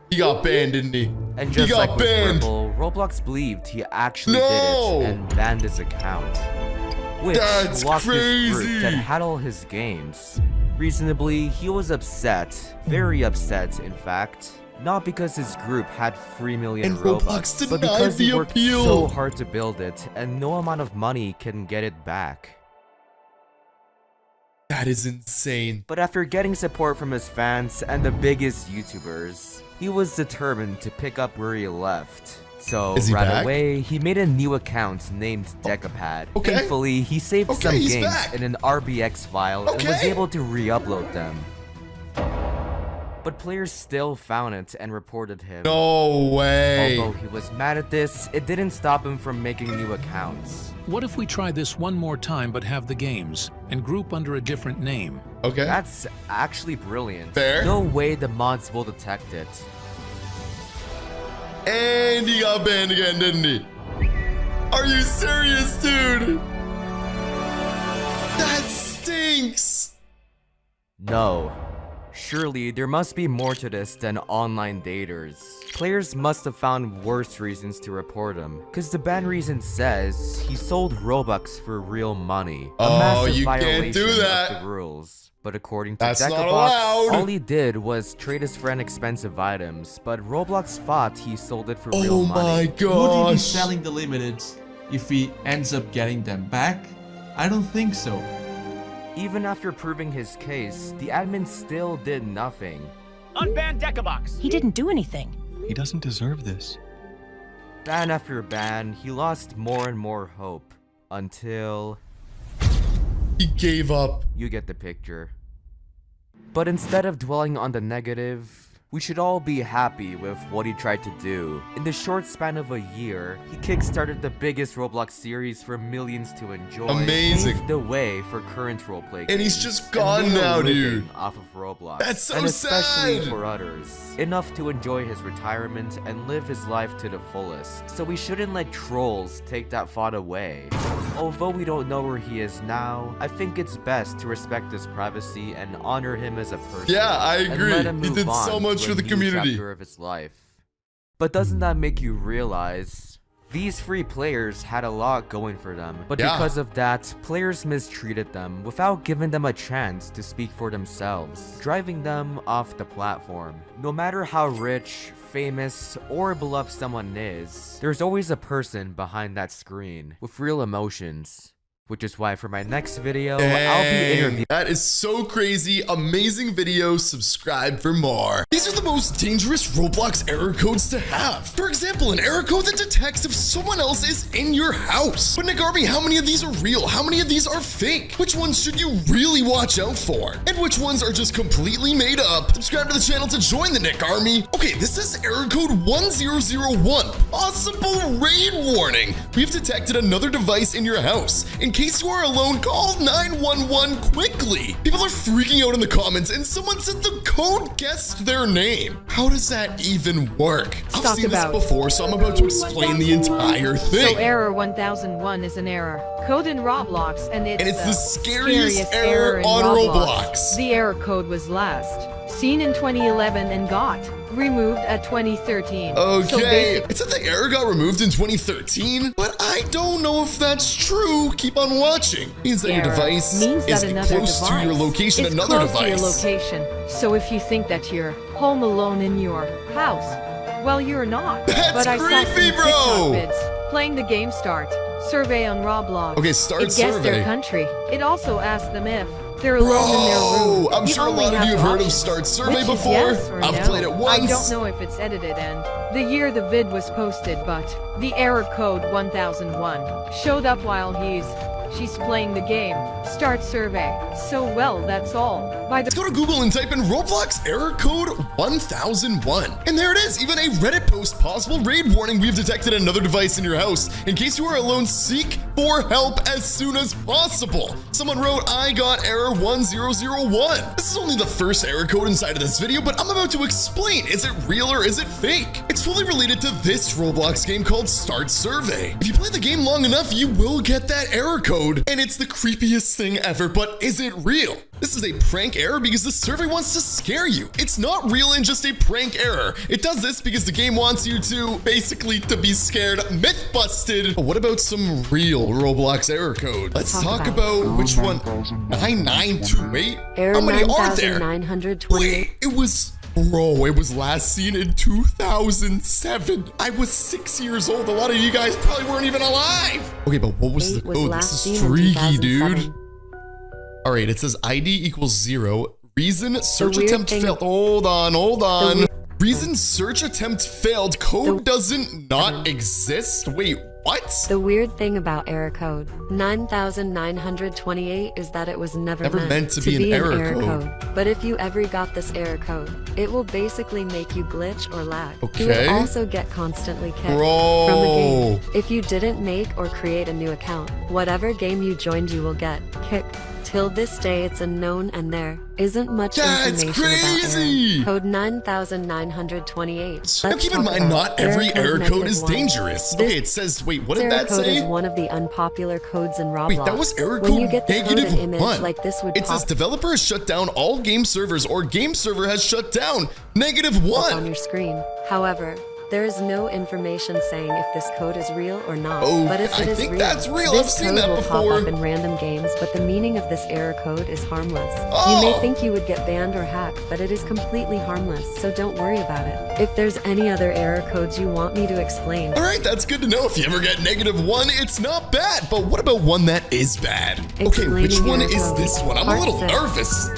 He got banned, didn't he? And just like with Ripple, Roblox believed he actually did it and banned his account. Which locked his group that had all his games. Reasonably, he was upset, very upset in fact. Not because his group had 3 million Robux, but because he worked so hard to build it, and no amount of money can get it back. That is insane. But after getting support from his fans and the biggest YouTubers, he was determined to pick up where he left. So right away, he made a new account named Decapad. Thankfully, he saved some games in an RBX file and was able to re-upload them. But players still found it and reported him. No way. Although he was mad at this, it didn't stop him from making new accounts. What if we try this one more time but have the games and group under a different name? Okay. That's actually brilliant. Fair. No way the mods will detect it. And he got banned again, didn't he? Are you serious, dude? That stinks. No. Surely, there must be more to this than online daters. Players must have found worse reasons to report him, because the ban reason says he sold Robux for real money. A massive violation of the rules. But according to Decabox, all he did was trade his friend expensive items, but Roblox thought he sold it for real money. Oh my gosh! Would he be selling the limiteds if he ends up getting them back? I don't think so. Even after proving his case, the admin still did nothing. Unban Decabox! He didn't do anything. He doesn't deserve this. Ban after ban, he lost more and more hope. Until... he gave up. You get the picture. But instead of dwelling on the negative, we should all be happy with what he tried to do. In the short span of a year, he kickstarted the biggest Roblox series for millions to enjoy. Amazing. Paved the way for current roleplay games. And he's just gone now, dude. Off of Roblox. That's so and especially sad. for others. Enough to enjoy his retirement and live his life to the fullest. So we shouldn't let trolls take that thought away. Although we don't know where he is now, I think it's best to respect his privacy and honor him as a person. Yeah, I agree. He did so much for the community. Of his life. But doesn't that make you realize these free players had a lot going for them, but because of that, players mistreated them without giving them a chance to speak for themselves, driving them off the platform. No matter how rich, famous, or beloved someone is, there's always a person behind that screen with real emotions. Which is why for my next video, I'll be interviewing. That is so crazy. Amazing video. Subscribe for more. These are the most dangerous Roblox error codes to have. For example, an error code that detects if someone else is in your house. But Nick Army, how many of these are real? How many of these are fake? Which ones should you really watch out for? And which ones are just completely made up? Subscribe to the channel to join the Nick Army. Okay, this is error code 1001. Possible raid warning. We've detected another device in your house. In case you are alone, call 911 quickly. People are freaking out in the comments and someone said the code guessed their name. How does that even work? I've seen this before, so I'm about to explain the entire thing. So error 1001 is an error code in Roblox, and it's the scariest error on Roblox. The error code was last. seen in 2011 and got removed at 2013. Okay, it said the error got removed in 2013, but I don't know if that's true. Keep on watching. Means that your device is close to your location, another device. To your location. So if you think that you're home alone in your house, well, you're not. That's but I saw some creepy, bro. TikTok vids playing the game Start survey on Roblox. Okay, Start it guessed survey. their country. It also asked them if they're alone in their room. I'm sure a lot of you have heard of Start Survey before. I've played it once. I don't know if it's edited and the year the vid was posted, but the error code 1001 showed up while she's playing the game Start Survey. So well, that's all. Let's go to Google and type in Roblox error code 1001. And there it is, even a Reddit post, possible raid warning. We've detected another device in your house. In case you are alone, seek for help as soon as possible. Someone wrote, I got error 1001. This is only the first error code inside of this video, but I'm about to explain. Is it real or is it fake? It's fully related to this Roblox game called Start Survey. If you play the game long enough, you will get that error code, and it's the creepiest thing ever, but is it real? This is a prank error because the survey wants to scare you. It's not real and just a prank error. It does this because the game wants you to, basically, to be scared. Myth busted. But what about some real Roblox error code? Let's talk about which one. 9928? How many are there? 9928. Wait, it was last seen in 2007. I was 6 years old. A lot of you guys probably weren't even alive. Okay, but what was the code? This is freaky, dude. All right, it says ID equals 0. Reason search attempt failed. Hold on. Reason search attempt failed. Code doesn't not exist. Wait, what? The weird thing about error code 9928 is that it was never meant to be an error code. But if you ever got this error code, it will basically make you glitch or lag. Okay. You will also get constantly kicked from the game. If you didn't make or create a new account, whatever game you joined, you will get kicked. Till this day, it's unknown and there isn't much information about error code 9928. Now keep in mind, not every error code is dangerous. Okay, it says, wait, what did that say? Error code is one of the unpopular codes in Roblox. Wait, that was error when code you get the code, an image -1. like this would it says developer has shut down all game servers or game server has shut down -1 on your screen. However, there is no information saying if this code is real or not. Oh, but if it I is think real, that's real. this I've seen code that will before. pop up in random games, but the meaning of this error code is harmless. Oh. You may think you would get banned or hacked, but it is completely harmless, so don't worry about it. If there's any other error codes you want me to explain. All right, that's good to know. If you ever get -1, it's not bad. But what about one that is bad? Okay, which one is this one? I'm a little nervous.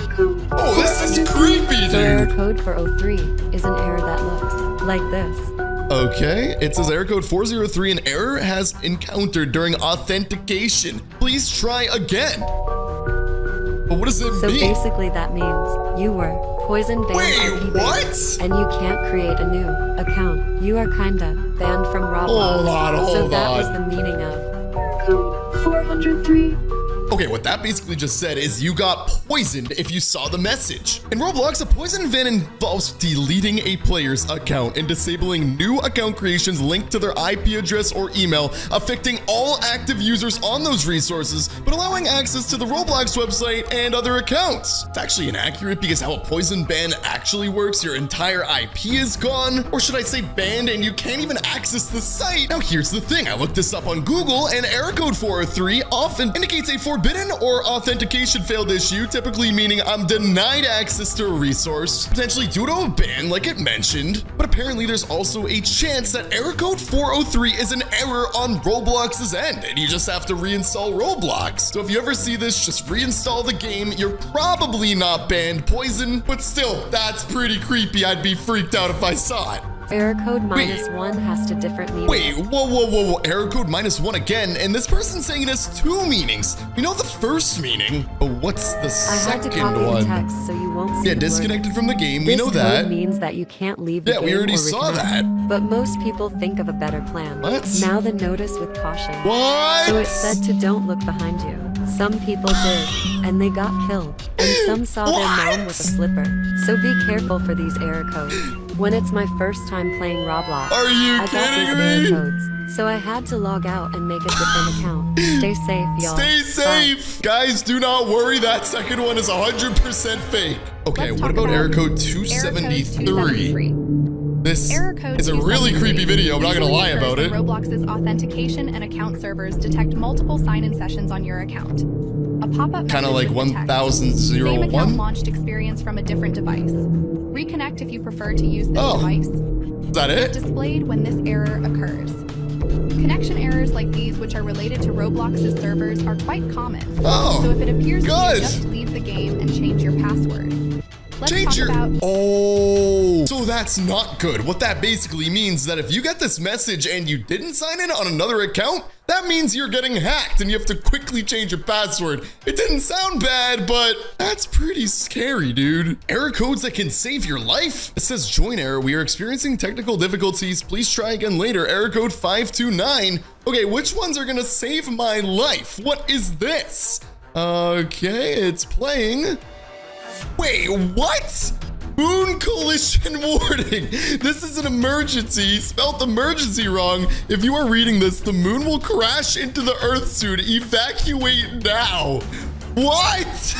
Oh, this is creepy, dude. The error code for 03 is an error that looks like this. Okay, it says error code 403, an error has encountered during authentication. Please try again. But what does it mean? So basically that means you were poison banned on eBay, what? and you can't create a new account. You are kinda banned from Roblox. So that was the meaning of code 403. Okay, what that basically just said is you got poisoned if you saw the message. In Roblox, a poison event involves deleting a player's account and disabling new account creations linked to their IP address or email, affecting all active users on those resources, but allowing access to the Roblox website and other accounts. It's actually inaccurate because how a poison ban actually works, your entire IP is gone, or should I say banned, and you can't even access the site. Now here's the thing, I looked this up on Google, and error code 403 often indicates a forbidden or authentication failed issue, typically meaning I'm denied access to a resource, potentially due to a ban like it mentioned. But apparently there's also a chance that error code 403 is an error on Roblox's end, and you just have to reinstall Roblox. So if you ever see this, just reinstall the game. You're probably not banned poison, but still, that's pretty creepy. I'd be freaked out if I saw it. Error code -1 has two different meanings. Wait, whoa. Error code -1 again, and this person's saying it has two meanings. We know the first meaning, but what's the second I had to copy one? the text so you won't see Yeah, the disconnected word. from the game, we know This that. code means that you can't leave the Yeah, game we already or saw reconnect. that. But most people think of a better plan. What? Now the notice with caution. What? So it said to don't look behind you. Some people did, and they got killed. And some saw their mom with a slipper. So be careful for these error codes. When it's my first time playing Roblox, Are you I got kidding these me? error codes. So I had to log out and make a different account. Stay safe, y'all. Stay safe! Guys, do not worry. That second one is 100% fake. Okay, what about error code 273? This is a really creepy video. I'm not gonna lie about it. Roblox's authentication and account servers detect multiple sign-in sessions on your account. A pop-up kind of like 1001. Same account launched experience from a different device. Reconnect if you prefer to use this device. Is that it? Displayed when this error occurs. Connection errors like these, which are related to Roblox's servers, are quite common. So if it appears to you, just leave the game and change your password. Let's talk about... Oh, so that's not good. What that basically means is that if you get this message and you didn't sign in on another account, that means you're getting hacked and you have to quickly change your password. It didn't sound bad, but that's pretty scary, dude. Error codes that can save your life? It says join error. We are experiencing technical difficulties. Please try again later. Error code 529. Okay, which ones are gonna save my life? What is this? Okay, it's playing. Wait, what? Moon collision warning. This is an emergency. He spelled emergency wrong. If you are reading this, the moon will crash into the Earth soon. Evacuate now. What?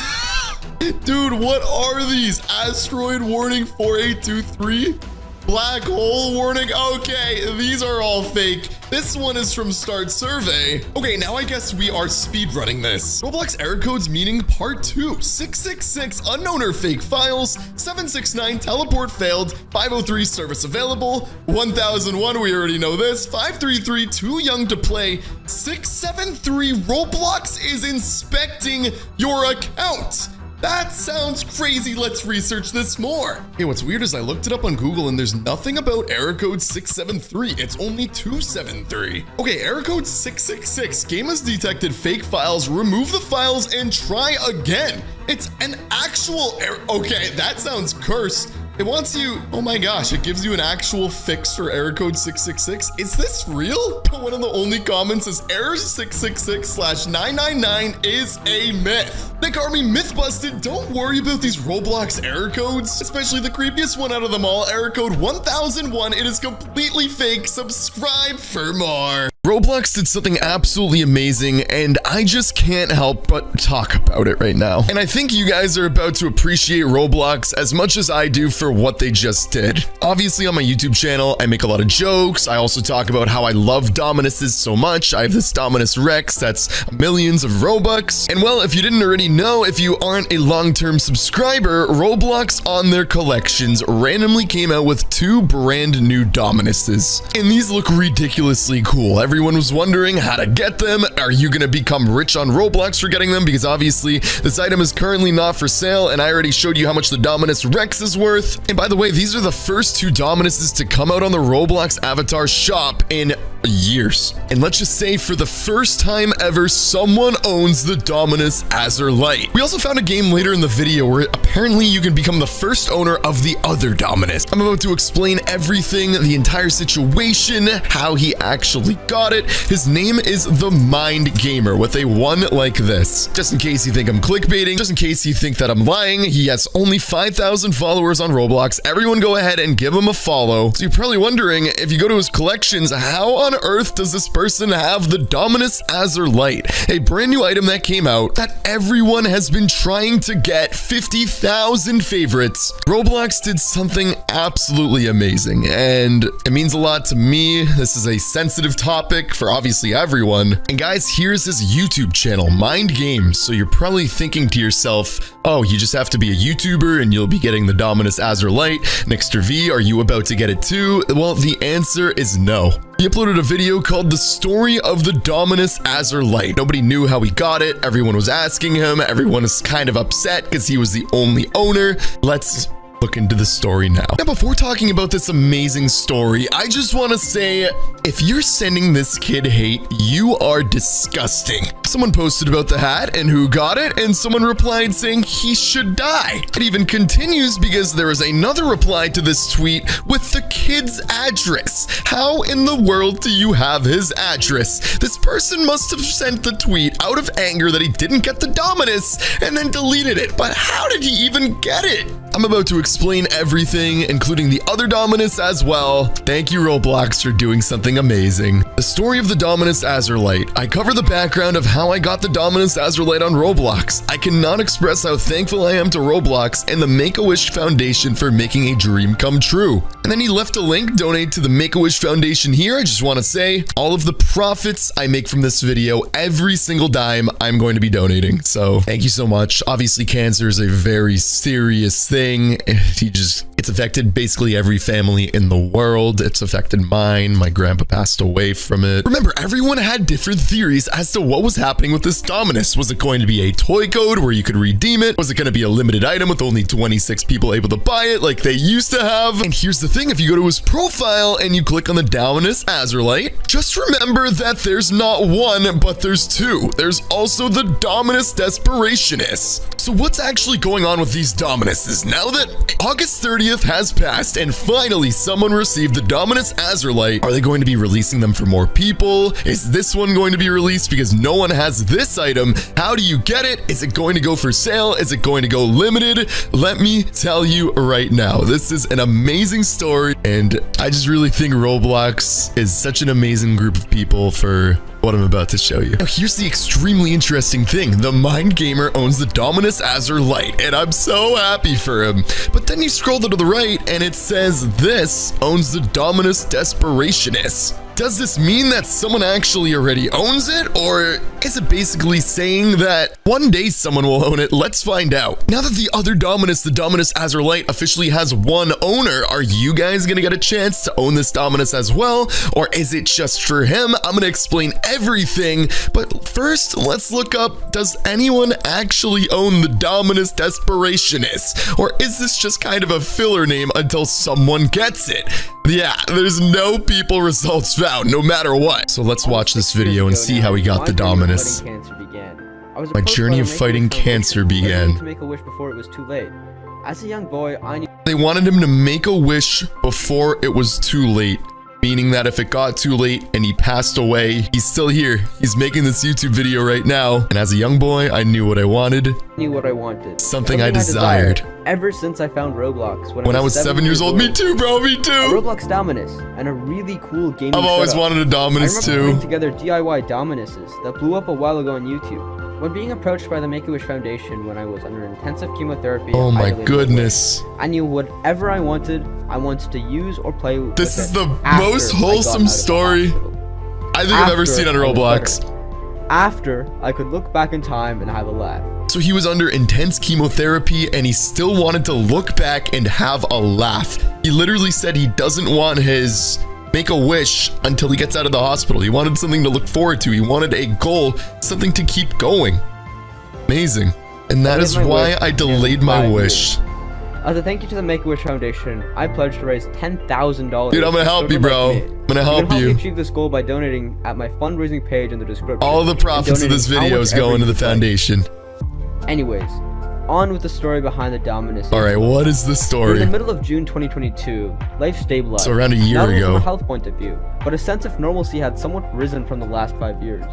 Dude, what are these? Asteroid warning 4823? Black hole warning. Okay, these are all fake. This one is from Start Survey. Okay, now I guess we are speedrunning this. Roblox error codes meaning part 2. 666 unknown or fake files. 769 teleport failed. 503 service available. 1001 we already know this. 533 too young to play. 673 Roblox is inspecting your account. That sounds crazy. Let's research this more. Hey, what's weird is I looked it up on Google and there's nothing about error code 673. It's only 273. Okay, error code 666. Game has detected fake files. Remove the files and try again. It's an actual error. Okay, that sounds cursed. It wants you, oh my gosh, it gives you an actual fix for error code 666. Is this real? One of the only comments is error 666/999 is a myth. Nick Army myth busted. Don't worry about these Roblox error codes, especially the creepiest one out of them all, error code 1001. It is completely fake. Subscribe for more. Roblox did something absolutely amazing, and I just can't help but talk about it right now. And I think you guys are about to appreciate Roblox as much as I do for what they just did. Obviously, on my YouTube channel, I make a lot of jokes. I also talk about how I love Dominuses so much. I have this Dominus Rex that's millions of Robux. And well, if you didn't already know, if you aren't a long-term subscriber, Roblox on their collections randomly came out with 2 brand new Dominuses. And these look ridiculously cool. Everyone was wondering how to get them. Are you going to become rich on Roblox for getting them? Because obviously this item is currently not for sale, and I already showed you how much the Dominus Rex is worth. And by the way, these are the first 2 Dominuses to come out on the Roblox avatar shop in years. And let's just say for the first time ever, someone owns the Dominus Azure Light. We also found a game later in the video where apparently you can become the first owner of the other Dominus. I'm about to explain everything, the entire situation, how he actually got it. His name is The Mind Gamer with a 1 like this. Just in case you think I'm clickbaiting, just in case you think that I'm lying, he has only 5,000 followers on Roblox. Everyone go ahead and give him a follow. So you're probably wondering, if you go to his collections, how on earth does this person have the Dominus Azure Light? A brand new item that came out that everyone has been trying to get. 50,000 favorites. Roblox did something absolutely amazing, and it means a lot to me. This is a sensitive topic for obviously everyone. And guys, here's his YouTube channel, Mind Games. So you're probably thinking to yourself, oh, you just have to be a YouTuber and you'll be getting the Dominus Azure Light. Nixter V, are you about to get it too? Well, the answer is no. He uploaded a video called The Story of the Dominus Azure Light. Nobody knew how he got it. Everyone was asking him. Everyone is kind of upset because he was the only owner. Let's look into the story now. Now, before talking about this amazing story, I just want to say, if you're sending this kid hate, you are disgusting. Someone posted about the hat and who got it, and someone replied saying he should die. It even continues because there is another reply to this tweet with the kid's address. How in the world do you have his address? This person must have sent the tweet out of anger that he didn't get the Dominus and then deleted it. But how did he even get it? I'm about to explain everything, including the other Dominus as well. Thank you, Roblox, for doing something amazing. The story of the Dominus Azurite. I cover the background of how I got the Dominus Azurite on Roblox. I cannot express how thankful I am to Roblox and the Make-A-Wish Foundation for making a dream come true. And then he left a link, donate to the Make-A-Wish Foundation here. I just want to say, all of the profits I make from this video, every single dime, I'm going to be donating. So thank you so much. Obviously, cancer is a very serious thing. It's affected basically every family in the world. It's affected mine. My grandpa passed away from it. Remember, everyone had different theories as to what was happening with this Dominus. Was it going to be a toy code where you could redeem it? Was it going to be a limited item with only 26 people able to buy it like they used to have? And here's the thing, if you go to his profile and you click on the Dominus Azurite, just remember that there's not one, but there's two. There's also the Dominus Desperationist. So what's actually going on with these Dominuses? Now that August 30th has passed and finally someone received the Dominus Azurite, are they going to be releasing them for more people? Is this one going to be released because no one has this item? How do you get it? Is it going to go for sale? Is it going to go limited? Let me tell you right now, this is an amazing story, and I just really think Roblox is such an amazing group of people for what I'm about to show you. Now, here's the extremely interesting thing. The Mind Gamer owns the Dominus Azurite, and I'm so happy for him. But then you scroll to the right, and it says this owns the Dominus Desperationist. Does this mean that someone actually already owns it? Or is it basically saying that one day someone will own it? Let's find out. Now that the other Dominus, the Dominus Azurite, officially has one owner, are you guys gonna get a chance to own this Dominus as well? Or is it just for him? I'm gonna explain everything. But first, let's look up, does anyone actually own the Dominus Desperationist? Or is this just kind of a filler name until someone gets it? Yeah, there's no people results found, no matter what. So let's watch this video and see how he got the Dominus. My journey of fighting cancer began. To make a wish before it was too late. As a young boy, I knew they wanted him to make a wish before it was too late. Meaning that if it got too late and he passed away, he's still here. He's making this YouTube video right now. And as a young boy, I knew what I wanted. Something I desired. Ever since I found Roblox. When I was 7 years old. Me too, bro, me too. A Roblox Dominus and a really cool gaming I've always wanted a Dominus too. I remember putting together DIY Dominuses that blew up a while ago on YouTube. When being approached by the Make-A-Wish Foundation when I was under intensive chemotherapy, oh my goodness, I knew whatever I wanted to use or play with. This is the most wholesome story I think I've ever seen on Roblox. After I could look back in time and have a laugh. So he was under intense chemotherapy and he still wanted to look back and have a laugh. He literally said he doesn't want his Make-A-Wish until he gets out of the hospital. He wanted something to look forward to. He wanted a goal, something to keep going. Amazing. And that is why I delayed my wish. As a thank you to the Make-A-Wish Foundation, I pledged to raise $10,000. Dude, I'm gonna help you, bro. I'm gonna help you. Achieve this goal by donating at my fundraising page in the description. All the profits of this video is going to the foundation. Anyways, on with the story behind the Dominus. All right, what is the story? In the middle of June 2022, life stabilized. So around a year ago. Not from a health point of view, but a sense of normalcy had somewhat risen from the last 5 years.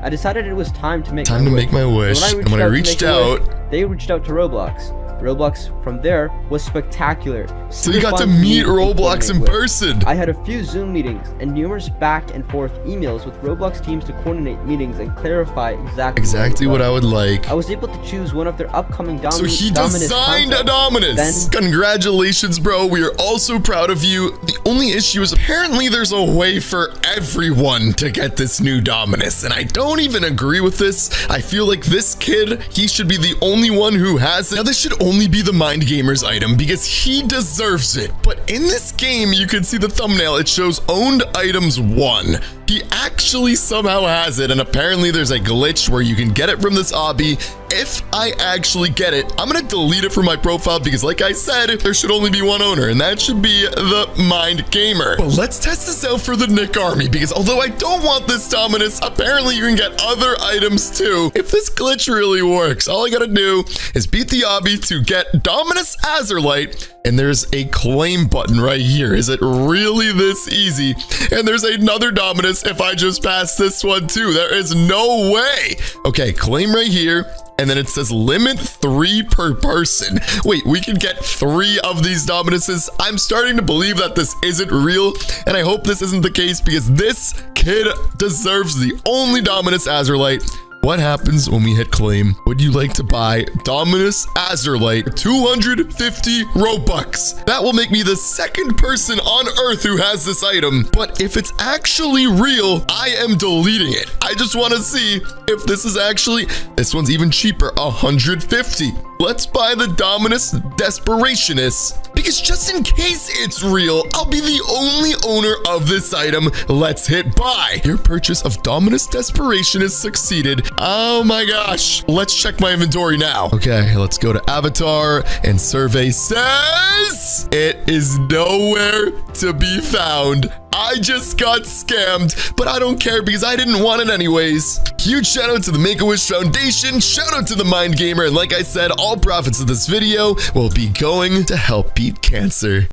I decided it was time to make my wish. And when I reached out, they reached out to Roblox. Roblox from there was spectacular. So you got to meet Roblox in person. I had a few Zoom meetings and numerous back and forth emails with Roblox teams to coordinate meetings and clarify exactly what I would like. I was able to choose one of their upcoming Dominus. So he designed a Dominus. Congratulations, bro. We are all so proud of you. The only issue is apparently there's a way for everyone to get this new Dominus. And I don't even agree with this. I feel like this kid, he should be the only one who has it. Now this should only be the Mind Gamer's item because he deserves it. But in this game, you can see the thumbnail. It shows owned items 1. He actually somehow has it, and apparently there's a glitch where you can get it from this obby. If I actually get it, I'm gonna delete it from my profile because like I said, there should only be one owner, and that should be the Mind Gamer. But let's test this out for the Nick Army because although I don't want this Dominus, apparently you can get other items too. If this glitch really works, all I gotta do is beat the obby to get Dominus Azurite, and there's a claim button right here. Is it really this easy? And there's another Dominus if I just pass this one too. There is no way. Okay, claim right here. And then it says limit 3 per person. Wait, we can get 3 of these Dominuses? I'm starting to believe that this isn't real, and I hope this isn't the case because this kid deserves the only Dominus Azurite. What happens when we hit claim? Would you like to buy Dominus Azurite for 250 Robux? That will make me the 2nd person on Earth who has this item. But if it's actually real, I am deleting it. I just want to see if this is actually... This one's even cheaper, 150. Let's buy the Dominus Desperationist, because just in case it's real, I'll be the only owner of this item. Let's hit buy. Your purchase of Dominus Desperationist succeeded. Oh my gosh. Let's check my inventory now. Okay, let's go to Avatar, and survey says it is nowhere to be found. I just got scammed, but I don't care because I didn't want it anyways. Huge shout out to the Make-A-Wish Foundation, shout out to the Mind Gamer, and like I said, all profits of this video will be going to help beat cancer.